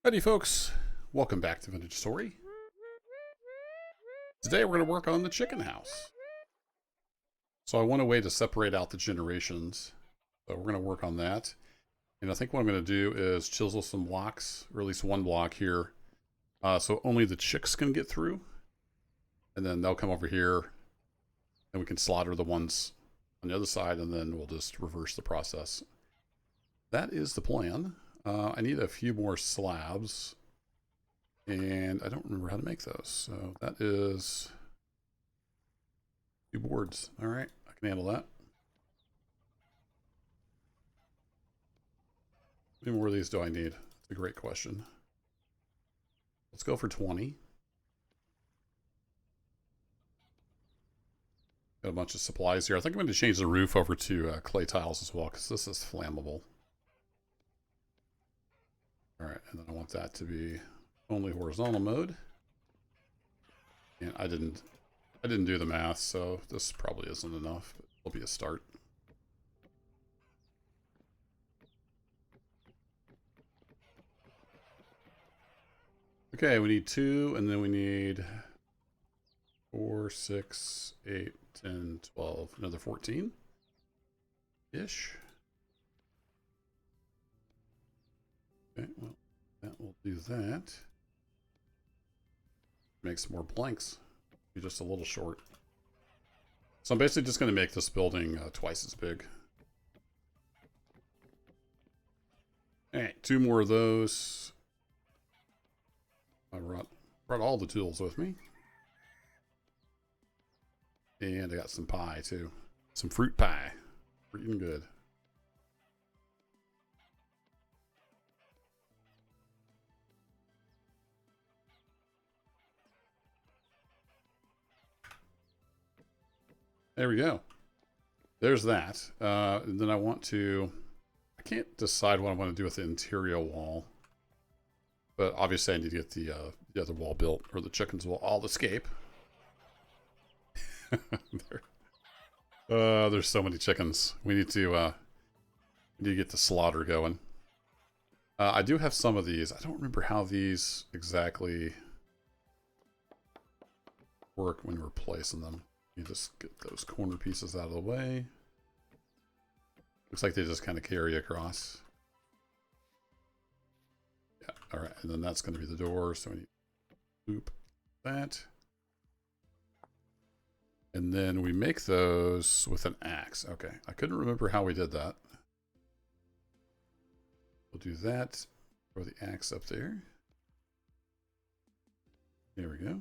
Howdy folks, welcome back to Vintage Story. Today we're going to work on the chicken house. So I want a way to separate out the generations. So we're going to work on that. And I think what I'm going to do is chisel some blocks, or at least one block here. So only the chicks can get through. And then they'll come over here and we can slaughter the ones on the other side, and then we'll just reverse the process. That is the plan. I need a few more slabs, and I don't remember how to make those. So that is 2 boards. All right, I can handle that. How many more of these do I need? That's a great question. Let's go for 20. Got a bunch of supplies here. I think I'm going to change the roof over to clay tiles as well, because this is flammable. All right, and then I want that to be only horizontal mode. And I didn't do the math, so this probably isn't enough, but it'll be a start. Okay, we need 2, and then we need 4, 6, 8, 10, 12, another 14-ish. Okay, well, that will do that. Make some more blanks. Be just a little short. So I'm basically just going to make this building twice as big. Alright, 2 more of those. I brought all the tools with me. And I got some pie too. Some fruit pie. Freaking good. There we go. There's that. And then I want to... I can't decide what I want to do with the interior wall. But obviously I need to get the other wall built, or the chickens will all escape. There's so many chickens. We need to get the slaughter going. I do have some of these. I don't remember how these exactly work when we're placing them. You just get those corner pieces out of the way. Looks like they just kind of carry across. Yeah, all right, and then that's going to be the door, so we need to loop that. And then we make those with an axe. Okay, I couldn't remember how we did that. We'll do that. Throw the axe up there. There we go.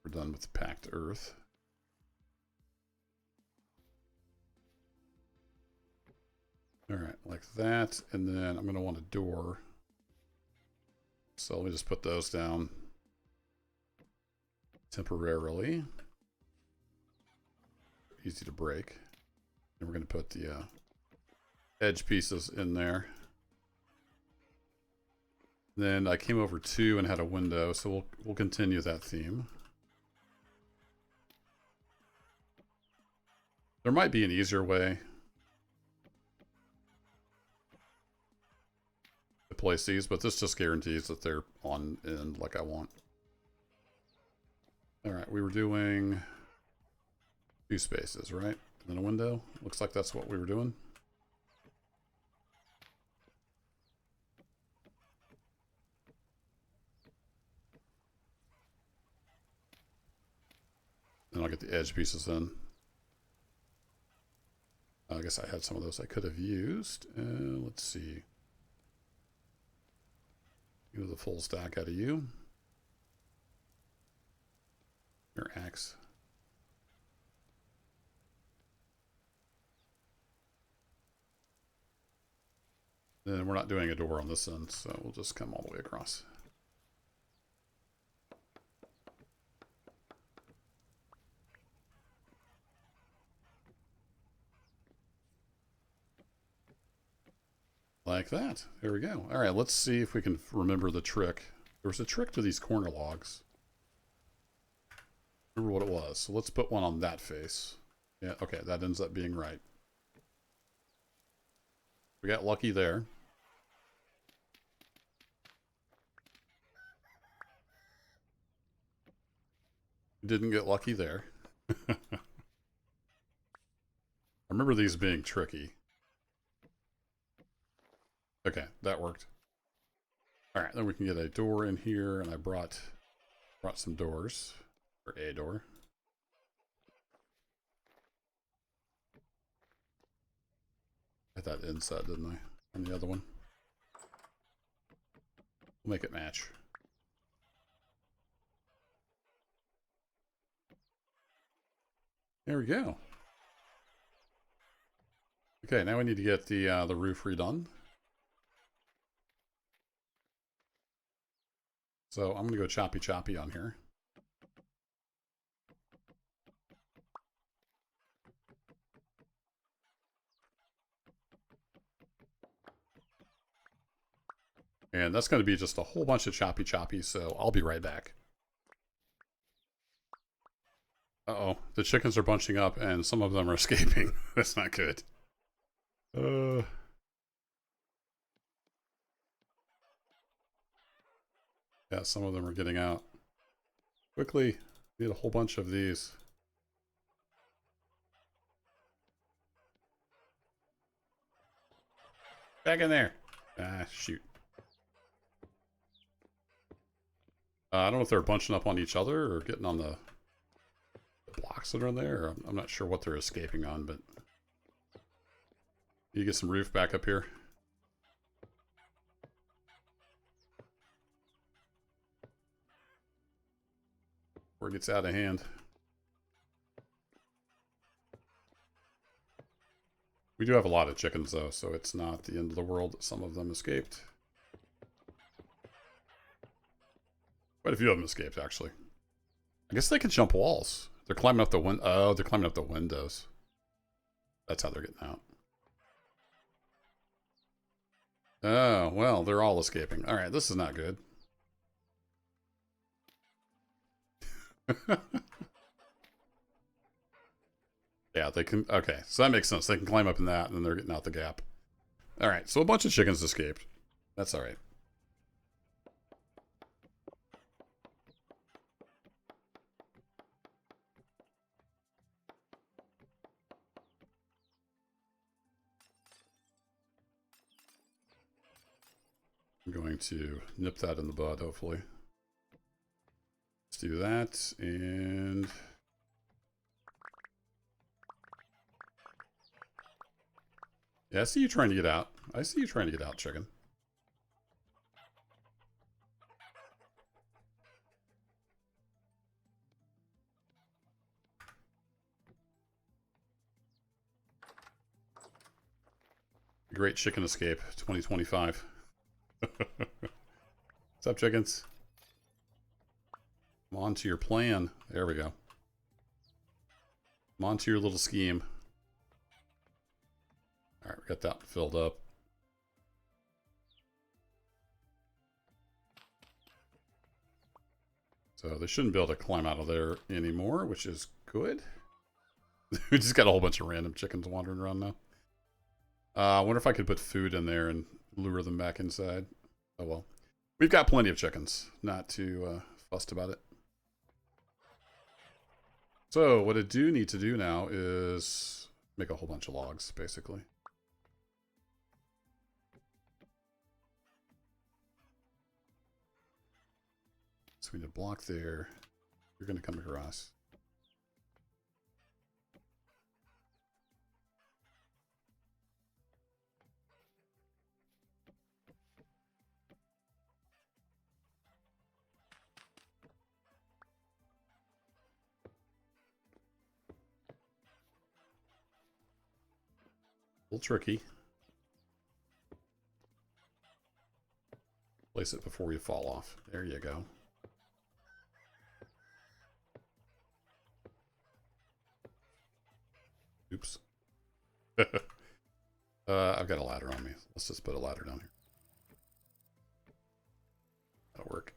We're done with the packed earth. All right, like that. And then I'm going to want a door. So let me just put those down temporarily. Easy to break. And we're going to put the edge pieces in there. Then I came over 2 and had a window, so we'll continue that theme. There might be an easier way to place these, but this just guarantees that they're on end like I want. All right, we were doing 2 spaces, right? And then a window. Looks like that's what we were doing. Then I'll get the edge pieces in. I guess I had some of those I could have used. Let's see. Give the full stack out of you. Your axe. Then we're not doing a door on this end, so we'll just come all the way across. Like that. There we go. All right, let's see if we can remember the trick. There was a trick to these corner logs. Remember what it was. So let's put one on that face. Yeah, okay, that ends up being right. We got lucky there. Didn't get lucky there. I remember these being tricky. Okay, that worked. All right, then we can get a door in here, and I brought some doors, or a door. I had that inside, didn't I? On the other one. We'll make it match. There we go. Okay, now we need to get the roof redone. So I'm gonna go choppy on here. And that's going to be just a whole bunch of choppy, so I'll be right back. Uh-oh, the chickens are bunching up and some of them are escaping. That's not good. Yeah, some of them are getting out. Quickly, need a whole bunch of these. Back in there. Ah, shoot. I don't know if they're bunching up on each other or getting on the blocks that are in there. I'm not sure what they're escaping on, but you get some roof back up here. Before it gets out of hand. We do have a lot of chickens though, so it's not the end of the world that some of them escaped. Quite a few of them escaped, actually. I guess they can jump walls. They're climbing up the oh, they're climbing up the windows. That's how they're getting out. Oh, well, they're all escaping. All right, this is not good. Yeah, they can. Okay, so that makes sense. They can climb up in that, and then they're getting out the gap. All right, so a bunch of chickens escaped. That's all right. I'm going to nip that in the bud, hopefully. Let's do that, and... Yeah, I see you trying to get out. I see you trying to get out, chicken. Great chicken escape, 2025. What's up, chickens? Come on to your plan. There we go. Come on to your little scheme. All right, we got that filled up. So they shouldn't be able to climb out of there anymore, which is good. We just got a whole bunch of random chickens wandering around now. I wonder if I could put food in there and lure them back inside. Oh well. We've got plenty of chickens. Not too fussed about it. So what I do need to do now is make a whole bunch of logs, basically. So we need a block there. You're going to come across. A little tricky. Place it before you fall off. There you go. Oops. I've got a ladder on me. Let's just put a ladder down here. That'll work.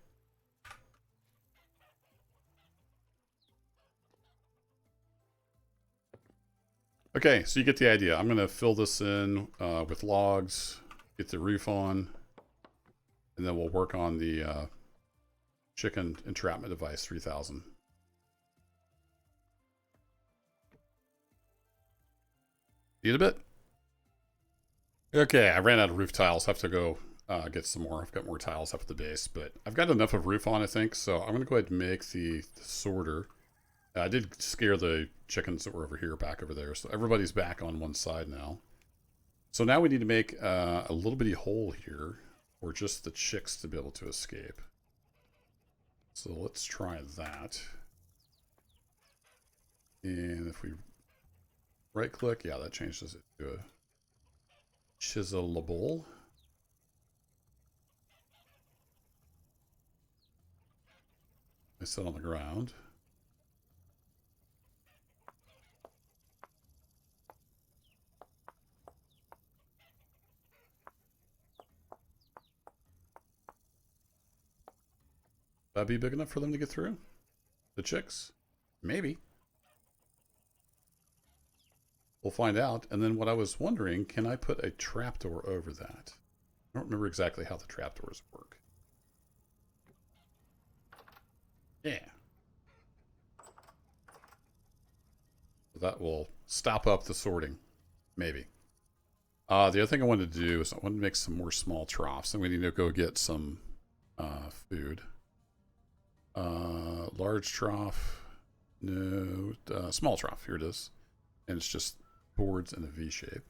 Okay, so you get the idea. I'm going to fill this in with logs, get the roof on, and then we'll work on the chicken entrapment device 3000. Need a bit? Okay, I ran out of roof tiles. Have to go get some more. I've got more tiles up at the base, but I've got enough of roof on, I think. So I'm going to go ahead and make the sorter. I did scare the chickens that were over here back over there. So everybody's back on one side now. So now we need to make a little bitty hole here for just the chicks to be able to escape. So let's try that. And if we right click, yeah, that changes it to a chiselable. I sit on the ground. That'd be big enough for them to get through? The chicks? Maybe. We'll find out. And then what I was wondering, can I put a trapdoor over that? I don't remember exactly how the trapdoors work. Yeah. So that will stop up the sorting. Maybe. The other thing I wanted to do is I wanted to make some more small troughs. And we need to go get some food. Large trough. No. Small trough. Here it is. And it's just boards in a V shape.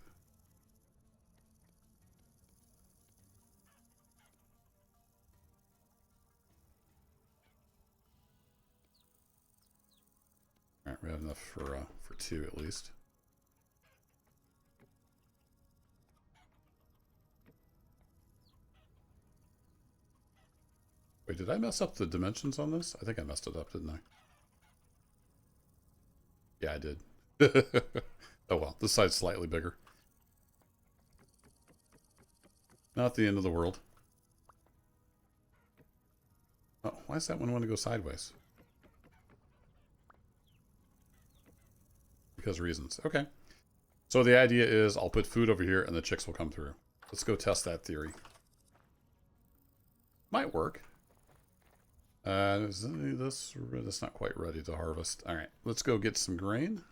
All right, we have enough for 2 at least. Wait, did I mess up the dimensions on this? I think I messed it up, didn't I? Yeah, I did. Oh well, this side's slightly bigger. Not the end of the world. Oh, why does that one want to go sideways? Because reasons. Okay. So the idea is I'll put food over here and the chicks will come through. Let's go test that theory. Might work. Is that's not quite ready to harvest. All right, let's go get some grain.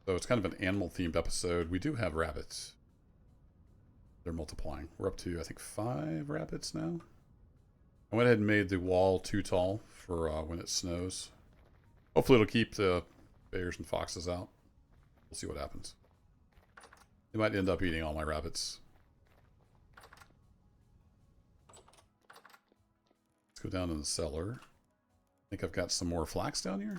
So it's kind of an animal-themed episode. We do have rabbits. They're multiplying. We're up to, I think, 5 rabbits now. I went ahead and made the wall too tall for when it snows. Hopefully it'll keep the bears and foxes out. We'll see what happens. They might end up eating all my rabbits. Let's go down in the cellar. I think I've got some more flax down here.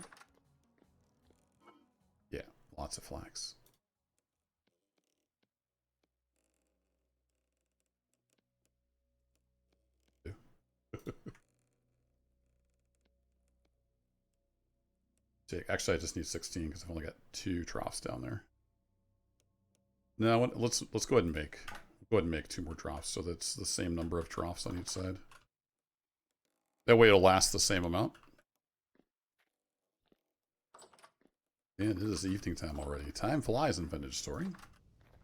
Yeah, lots of flax. Actually, I just need 16 because I've only got 2 troughs down there. Now let's go ahead and make 2 more troughs, so that's the same number of troughs on each side. That way it'll last the same amount. And it is evening time already. Time flies in Vintage Story.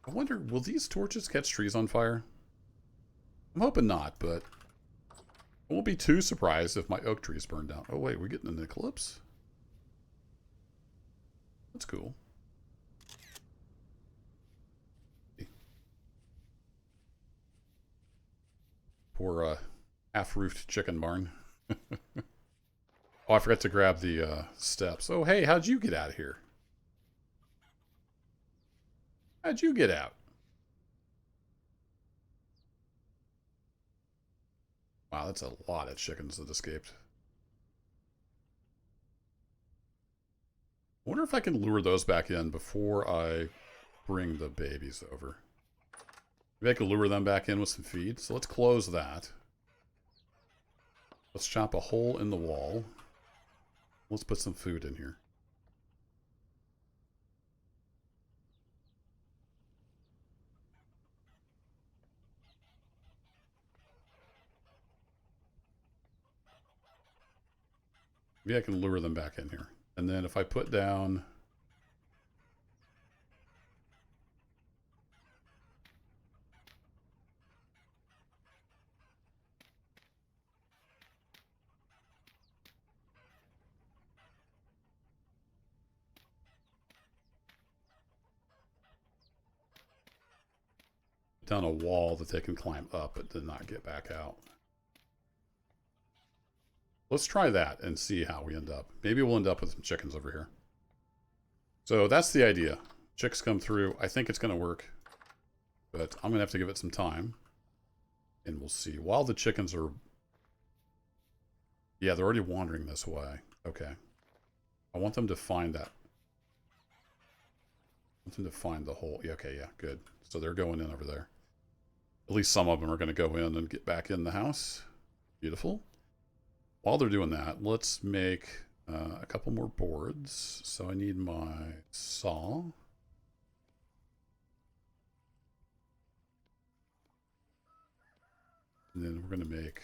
I wonder, will these torches catch trees on fire? I'm hoping not, but I won't be too surprised if my oak trees burn down. Oh wait, we're getting an eclipse? That's cool. Poor half-roofed chicken barn. Oh, I forgot to grab the steps. Oh, hey, how'd you get out of here? How'd you get out? Wow, that's a lot of chickens that escaped. I wonder if I can lure those back in before I bring the babies over. Maybe I could lure them back in with some feed. So let's close that. Let's chop a hole in the wall. Let's put some food in here. Maybe I can lure them back in here. And then if I put down... down a wall that they can climb up but did not get back out. Let's try that and see how we end up. Maybe we'll end up with some chickens over here. So that's the idea. Chicks come through. I think it's going to work, but I'm going to have to give it some time. And we'll see. While the chickens are... Yeah, they're already wandering this way. Okay. I want them to find that. I want them to find the hole. Yeah, okay, yeah, good. So they're going in over there. At least some of them are going to go in and get back in the house. Beautiful. While they're doing that, let's make a couple more boards. So I need my saw. And then we're going to make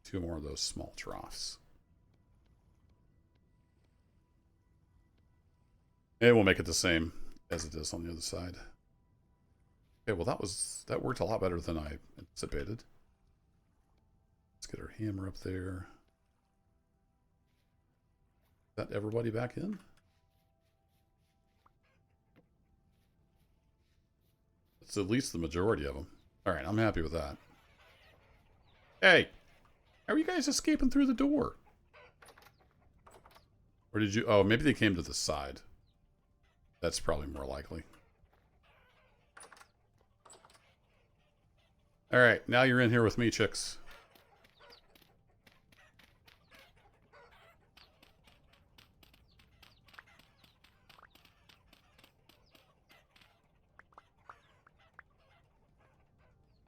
2 more of those small troughs. And we'll make it the same as it is on the other side. Okay, well that worked a lot better than I anticipated. Let's get our hammer up there. Is that everybody back in? It's at least the majority of them. Alright, I'm happy with that. Hey! How are you guys escaping through the door? Or did you... Oh, maybe they came to the side. That's probably more likely. Alright, now you're in here with me, chicks.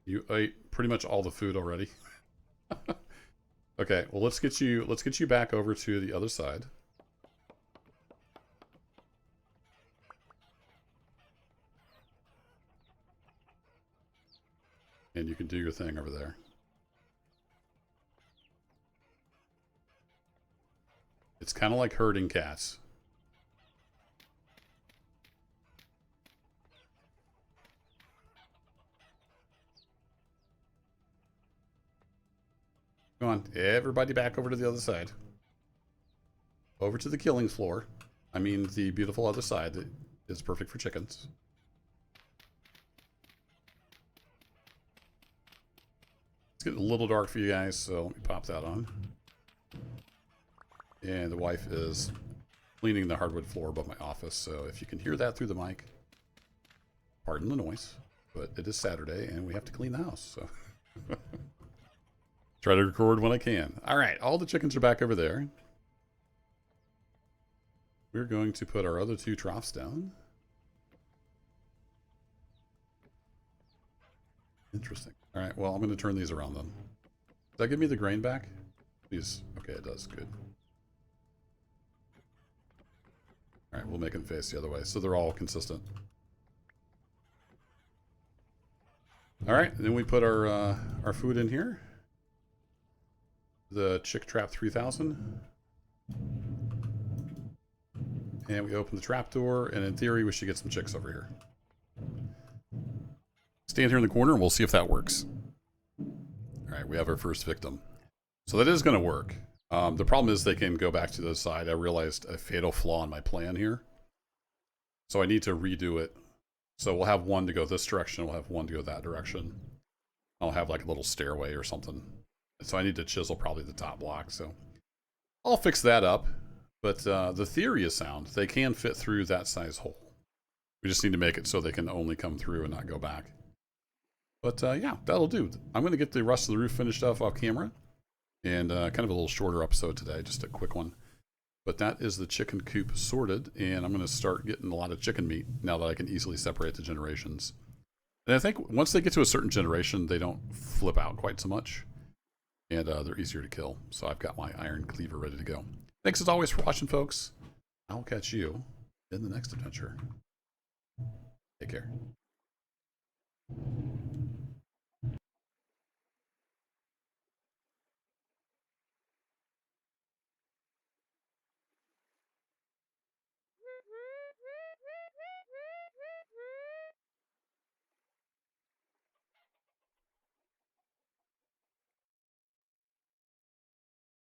You ate pretty much all the food already. Okay, well let's get you back over to the other side. And you can do your thing over there. It's kind of like herding cats. Come on, everybody back over to the other side. Over to the killing floor. I mean, the beautiful other side that is perfect for chickens. It's getting a little dark for you guys, so let me pop that on. And the wife is cleaning the hardwood floor above my office, so if you can hear that through the mic, pardon the noise, but it is Saturday and we have to clean the house, so... Try to record when I can. Alright, all the chickens are back over there. We're going to put our other 2 troughs down. Interesting. Alright, well, I'm going to turn these around then. Does that give me the grain back? Please. Okay, it does. Good. Alright, we'll make them face the other way, so they're all consistent. Alright, then we put our food in here. The Chick Trap 3000. And we open the trap door, and in theory, we should get some chicks over here. Stand here in the corner, and we'll see if that works. Alright, we have our first victim. So that is going to work. The problem is they can go back to the side. I realized a fatal flaw in my plan here. So I need to redo it. So we'll have one to go this direction, we'll have one to go that direction. I'll have like a little stairway or something. So I need to chisel probably the top block, so I'll fix that up. But the theory is sound. They can fit through that size hole. We just need to make it so they can only come through and not go back. But yeah, that'll do. I'm going to get the rest of the roof finished off camera. And kind of a little shorter episode today, just a quick one. But that is the chicken coop sorted, and I'm going to start getting a lot of chicken meat now that I can easily separate the generations. And I think once they get to a certain generation, they don't flip out quite so much. And they're easier to kill. So I've got my iron cleaver ready to go. Thanks as always for watching, folks. I'll catch you in the next adventure. Take care.